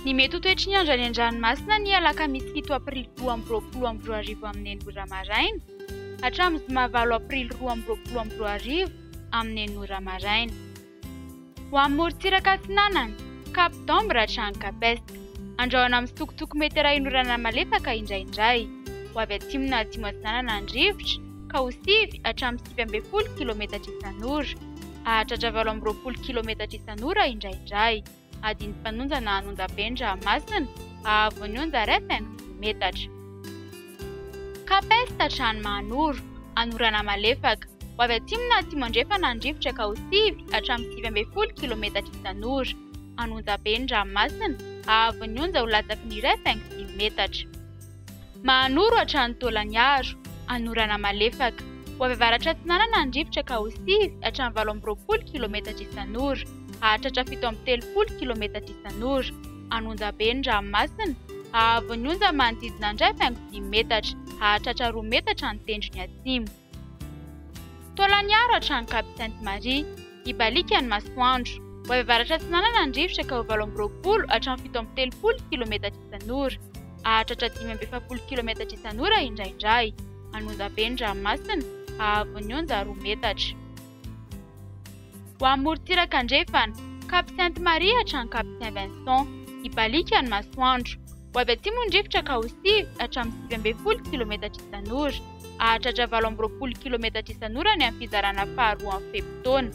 Ny mety ho toetry ny andro any an-dranomasina ny alakamisy 7 aprily 2020 amin'ny 9 maraina hatramin'ny zoma 9 aprily 2020 amin'ny 9 maraina. Ho amin'ny morontsiraka atsinanana, Cap d'Ambre hatrany Capesta, andrahoana amin'ny sitokotoko metera inorana malefaka indraindray. Ho avy atsimo na atsimo atsinanana andrivotra, ka ho 7 hatramin'ny 9 km isan'ora, hahatratra 20 km isan'ora indraindray. Adiny mpanonja na Anonjabe Masina, ahavon'ny onja 2 metatra. Capesta hatrany Manoro, anorana malefaka. Ho avy atsimo na atsimo andrefana andrivotra ka ho 7 hatramin'ny 9 km isan'ora. Anonjabe Masina, ahavon'ny onja ho latsaky ny 2 metatra. Manoro hatrany Tolaniaro, anorana malefaka. Ho avy avaratra atsinanana andrivotra ka ho 7 hatramin'ny 20 km isan'ora. Hahatratra 70 km isan'ora. Anonjabe Masina, ahavon'ny onja manodidina 5 metatra, hahatratra 2 metatra ny tendrony atsimo. Tolaniaro hatrany Cap Sainte-Marie, ibalika ny masoandro. Ho avy avaratra atsinanana andrivotra ka ho 20 hatramin'ny 70 km isan'ora. Hahatratra 570 km isan'ora indraindray. Anonjabe Masina, ahavon'ny onja 2 metatra. Ho amin'ny morontsiraka andrefana, Cap Sainte-Marie hatrany Cap Saint-Vincent, ibalika ny masoandro. Ho avy atsimo andrivotra ka ho 7 hatramin'ny 90 km isan'ora. Hahatratra 20 km isan'ora ny amin'ny fizarana faharoa amin'ny fepitaona.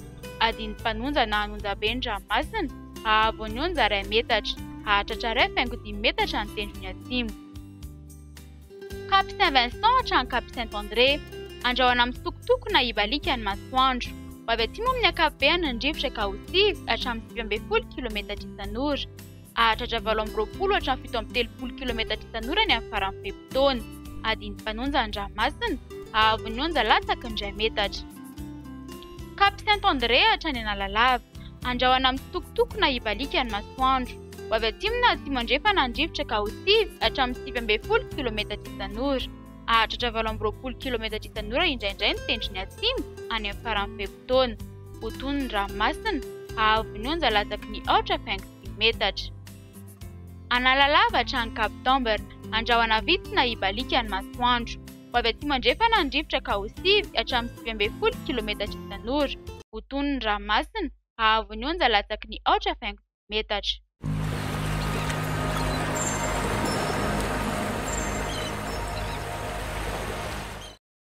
Adiny mpanonja na Anonjabe Masina, ahavon'ny onja 2 metatra, hahatratra 2,5 metatra ny tendrony atsimo. Cap Saint-Vincent hatrany Cap Saint-André, andrahoana amin'ny sitokotoko na ibalika ny masoandro. Ho avy atsimo amin'ny ankapobeny andrivotra ka ho 7 hatramin'ny 90 km isan'ora. Hahatratra 20 hatramin'ny 70 km isan'ora ny amin'ny faran'ny fepitaona. Adiny mpanonja Masina, ahavon'ny onja latsaky ny 2 metatra. Cap Saint-André hatrany Analalava, andrahoana amin'ny sitokotoko na ibalika ny masoandro. Ho avy atsimo na atsimo andrefana andrivotra ka ho 7 hatramin'ny 90 km isan'ora. Hahatratra 20 km isan'ora indraindray ny tendrony atsimo any amin'ny faran'ny fepitaona. Ho tonony ranomasina, ahavon'ny onja latsaky ny 8,5 metatra. Analalava hatrany Cap d'Ambre, andrahoana vitsy na ibalika ny masoandro. Ho avy atsimo andrefana andrivotra ka ho 7 hatramin'ny 90 km isan'ora. Ho tonony ranomasina, ahavon'ny onja latsaky ny 8,5 metatra.